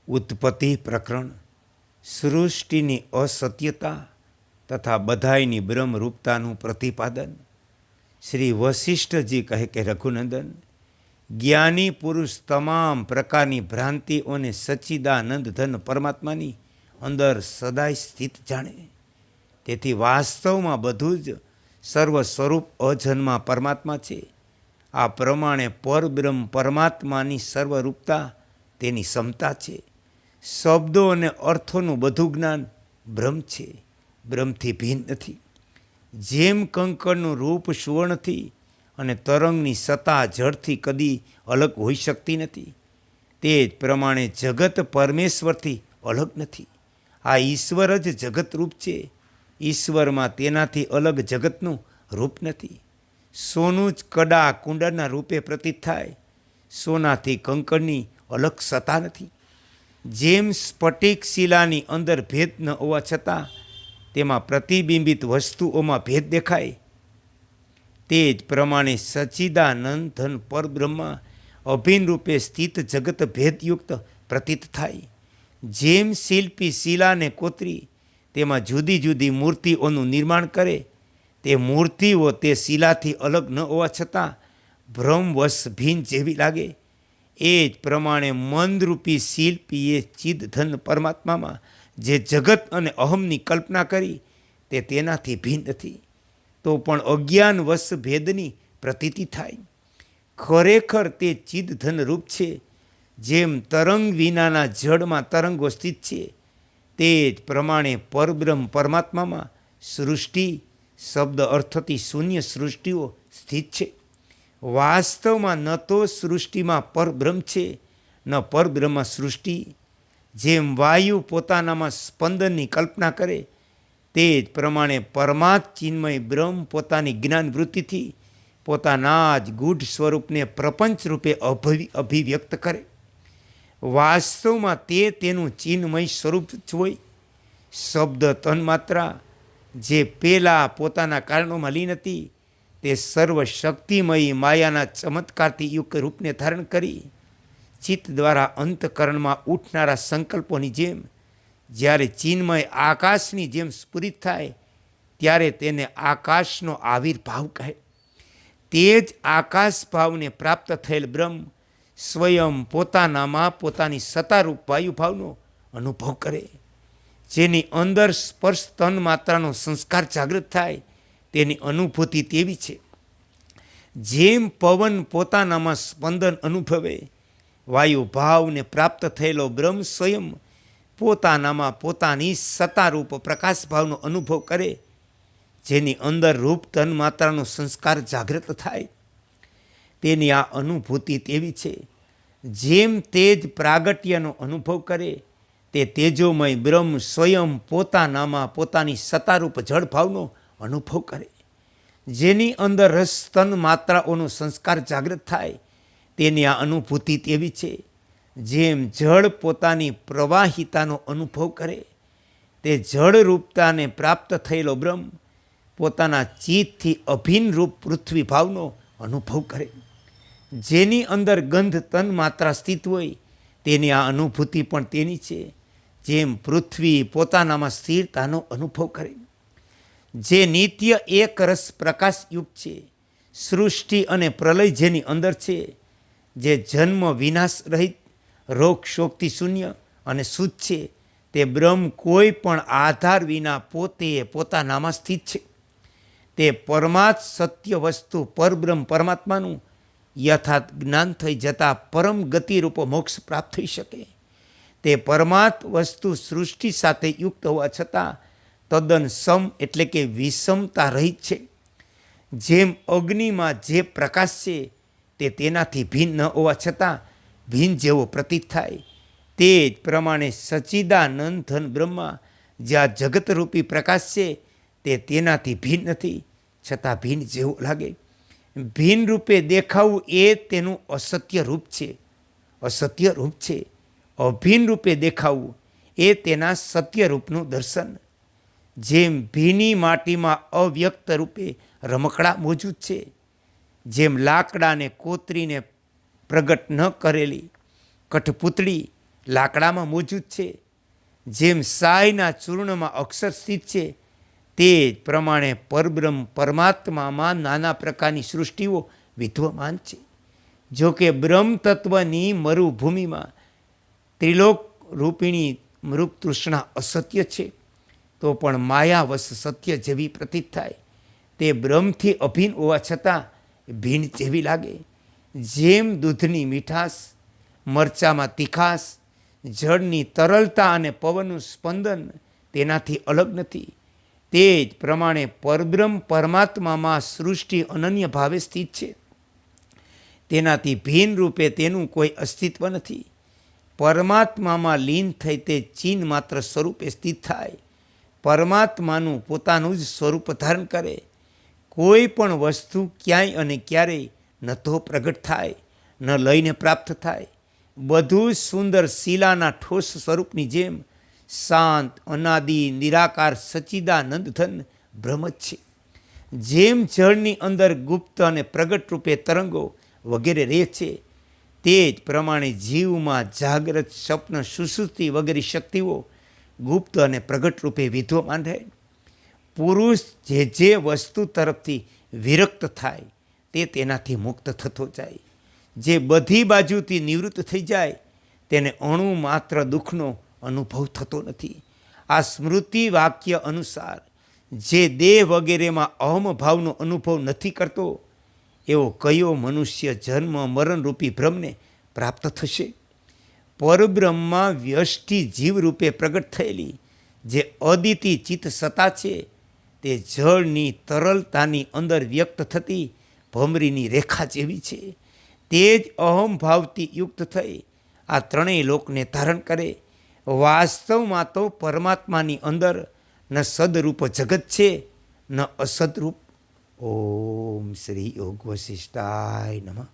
ઉત્પત્તિ પ્રકરણ સૃષ્ટિની અસત્યતા તથા બધાયની બ્રહ્મરૂપતાનું પ્રતિપાદન. શ્રી વશિષ્ઠજી કહે કે રઘુનંદન, જ્ઞાની પુરુષ તમામ પ્રકારની ભ્રાંતિઓને સચ્ચિદાનંદ ધન પરમાત્માની અંદર સદાય સ્થિત જાણે. તેથી વાસ્તવમાં બધું જ સર્વ સ્વરૂપ અજન્મા પરમાત્મા છે. આ પ્રમાણે પરબ્રહ્મ પરમાત્માની સર્વરૂપતા તેની ક્ષમતા છે. શબ્દો અને અર્થોનું બધું જ્ઞાન બ્રહ્મ છે, બ્રહ્મથી ભિન્ન નથી. જેમ કંકણનું રૂપ સુવર્ણથી અને તરંગની સત્તા જળથી કદી અલગ હોઈ શકતી નથી, તે જ પ્રમાણે જગત પરમેશ્વરથી અલગ નથી. આ ઈશ્વર જ જગતરૂપ છે. ઈશ્વરમાં તેનાથી અલગ જગતનું રૂપ નથી. સોનું જ કડા કુંડળના રૂપે પ્રતીત થાય, સોનાથી કંકણની અલગ સત્તા નથી. જેમ સ્ફટિક શિલાની અંદર ભેદ ન હોવા છતાં તેમાં પ્રતિબિંબિત વસ્તુઓમાં ભેદ દેખાય, તે જ પ્રમાણે સચ્ચિદાનંદ ધન પરબ્રહ્મા અભિન્ન રૂપે સ્થિત જગત ભેદયુક્ત પ્રતીત થાય. જેમ શિલ્પી શિલાને કોતરી તેમાં જુદી જુદી મૂર્તિઓનું નિર્માણ કરે, તે મૂર્તિઓ તે શિલાથી અલગ ન હોવા છતાં ભ્રમવશ ભિન્ન જેવી લાગે, એ જ પ્રમાણે મનરૂપી શિલ્પીએ ચિદધન પરમાત્મામાં જે જગત અને અહમની કલ્પના કરી તે તેનાથી ભિન્ન નથી, તો પણ અજ્ઞાનવશ ભેદની પ્રતીતિ થાય. ખરેખર તે ચિદધન રૂપ છે. જેમ તરંગ વિનાના જળમાં તરંગો સ્થિત છે, તે જ પ્રમાણે પરબ્રહ્મ પરમાત્મામાં સૃષ્ટિ શબ્દ અર્થથી શૂન્ય સૃષ્ટિઓ સ્થિત છે. વાસ્તવમાં ન તો સૃષ્ટિમાં પરબ્રહ્મ છે, ન પરબ્રહ્મમાં સૃષ્ટિ. જેમ વાયુ પોતાનામાં સ્પંદનની કલ્પના કરે, તે જ પ્રમાણે પરમાત્મ ચિન્મય બ્રહ્મ પોતાની જ્ઞાન વૃત્તિથી પોતાના જ ગૂઢ સ્વરૂપને પ્રપંચ રૂપે અભિવ્યક્ત કરે. વાસ્તવમાં તે તેનું ચિન્મય સ્વરૂપ જ હોય. શબ્દ તન્માત્રા જે પેલા પોતાના કારણોમાં લીન હતી, તે સર્વશક્તિમયી માયાના ચમત્કારથી યુક્ત રૂપને ધારણ કરી ચિત્ત દ્વારા અંતકરણમાં ઉઠનારા સંકલ્પોની જેમ જ્યારે ચિન્મય આકાશની જેમ સ્ફુરિત થાય, ત્યારે તેને આકાશનો આવિર્ભાવ કહે. તે જ આકાશ ભાવને પ્રાપ્ત થયેલ બ્રહ્મ સ્વયં પોતાનામાં પોતાની સત્તારૂપ વાયુભાવનો અનુભવ કરે. જેની અંદર સ્પર્શ તન માત્રાનો સંસ્કાર જાગૃત થાય, તેની અનુભૂતિ તેવી છે. જેમ પવન પોતાનામાં સ્પંદન અનુભવે, વાયુ ભાવને પ્રાપ્ત થયેલો બ્રહ્મ સ્વયં પોતાનામાં પોતાની સત્તારૂપ પ્રકાશ ભાવનો અનુભવ કરે, જેની અંદર રૂપ તન માત્રાનો સંસ્કાર જાગૃત થાય, તેની આ અનુભૂતિ તેવી છે. જેમ તેજ પ્રાગટ્યનો અનુભવ કરે, તે તેજોમય બ્રહ્મ સ્વયં પોતાનામાં પોતાની સત્તારૂપ જળભાવનો અનુભવ કરે, જેની અંદર રસ તન માત્રાઓનો સંસ્કાર જાગૃત થાય, તેની આ અનુભૂતિ તેવી છે. જેમ જળ પોતાની પ્રવાહિતાનો અનુભવ કરે, તે જળરૂપતાને પ્રાપ્ત થયેલો બ્રહ્મ પોતાના ચિત્તથી અભિન્ન રૂપ પૃથ્વી ભાવનો અનુભવ કરે, જેની અંદર ગંધ તન માત્રા સ્થિત હોય, તેની આ અનુભૂતિ પણ તેની છે. જેમ પૃથ્વી પોતાનામાં સ્થિરતાનો અનુભવ કરે, જે નિત્ય એક રસ પ્રકાશયુક્ત છે. સૃષ્ટિ અને પ્રલય જેની અંદર છે, જે જન્મ વિનાશ રહિત રોગ શોકથી શૂન્ય અને શુદ્ધ છે, તે બ્રહ્મ કોઈ પણ આધાર વિના પોતે પોતાનામાં સ્થિત છે. તે પરમાત્મ સત્ય વસ્તુ પરબ્રહ્મ પરમાત્માનું યથાર્થ જ્ઞાન થઈ જતાં પરમ ગતિરૂપ મોક્ષ પ્રાપ્ત થઈ શકે. તે પરમાત્મ વસ્તુ સૃષ્ટિ સાથે યુક્ત હોવા છતાં તદ્દન સમ એટલે કે વિષમતા રહિત છે. જેમ અગ્નિમાં જે પ્રકાશ છે, તે તેનાથી ભિન્ન ન હોવા છતાં ભિન્ન જેવો પ્રતીત થાય, તે જ પ્રમાણે સચ્ચિદાનંદ ઘન બ્રહ્મા જ્યાં જગતરૂપી પ્રકાશ છે, તે તેનાથી ભિન્ન નથી, છતાં ભિન્ન જેવો લાગે. ભિન્ન રૂપે દેખાવું એ તેનું અસત્ય રૂપ છે. અસત્ય રૂપ છે. અભિન્ન રૂપે દેખાવું એ તેના સત્ય રૂપનું દર્શન. જેમ ભીની માટીમાં અવ્યક્ત રૂપે રમકડા મોજૂદ છે, જેમ લાકડાને કોતરીને પ્રગટ ન કરેલી કઠપૂતળી લાકડામાં મોજૂદ છે, જેમ સાયના ચૂર્ણમાં અક્ષર સ્થિત છે, તે જ પ્રમાણે પરબ્રહ્મ પરમાત્મામાં નાના પ્રકારની સૃષ્ટિઓ વિદ્યમાન છે. જો કે બ્રહ્મ તત્વની મરુભૂમિમાં ત્રિલોક રૂપિણી મૃગ તૃષ્ણા અસત્ય છે, તો પણ માયાવશ સત્ય જેવી પ્રતીત થાય. તે બ્રહ્મથી અભિન્ન હોવા છતાં ભિન્ન જેવી લાગે. જેમ દૂધની મીઠાશ, મરચામાં તીખાશ, જળની તરલતા અને પવનનું સ્પંદન તેનાથી અલગ નથી, તે જ પ્રમાણે પરબ્રહ્મ પરમાત્મામાં સૃષ્ટિ અનન્ય ભાવે સ્થિત છે. તેનાથી ભિન્ન રૂપે તેનું કોઈ અસ્તિત્વ નથી. પરમાત્મામાં લીન થઈ તે ચિહ્ન માત્ર સ્વરૂપે સ્થિત થાય. પરમાત્માનું પોતાનું જ સ્વરૂપ ધારણ કરે. કોઈ પણ વસ્તુ ક્યાંય અને ક્યારેય ન તો પ્રગટ થાય, ન લઈને પ્રાપ્ત થાય. બધું સુંદર શિલાના ઠોસ સ્વરૂપની જેમ શાંત, અનાદિ, નિરાકાર, સચ્ચિદાનંદ ધન બ્રહ્મ જ છે. જેમ જળની અંદર ગુપ્ત અને પ્રગટ રૂપે તરંગો વગેરે રહે છે, તે જ પ્રમાણે જીવમાં જાગ્રત, સ્વપ્ન, સુષુપ્તિ વગેરે શક્તિઓ ગુપ્ત અને પ્રગટ રૂપે વિદ્યમાન રહે. પુરુષ જે વસ્તુ તરફથી વિરક્ત થાય તે તેનાથી મુક્ત થતો જાય. જે બધી બાજુથી નિવૃત્ત થઈ જાય તેને અણુ માત્ર દુઃખનો અનુભવ થતો નથી. આ સ્મૃતિ વાક્ય અનુસાર જે દેહ વગેરેમાં અહમ ભાવનો અનુભવ નથી કરતો, એવો કયો મનુષ્ય જન્મ મરણરૂપી ભ્રમને પ્રાપ્ત થશે? પરબ્રહ્મમાં વ્યષ્ટિ જીવ રૂપે પ્રગટ થયેલી જે અદિતિ ચિત્ત સત્તા છે, તે જળની તરલતાની અંદર વ્યક્ત થતી ભમરીની રેખા જેવી છે. તે જ અહમ ભાવથી યુક્ત થઈ આ ત્રણેય લોકને ધારણ કરે. વાસ્તવમાં તો પરમાત્માની અંદર ન સદરૂપ જગત છે, ન અસદરૂપ. ઓમ શ્રી યોગ વશિષ્ઠાય નમઃ.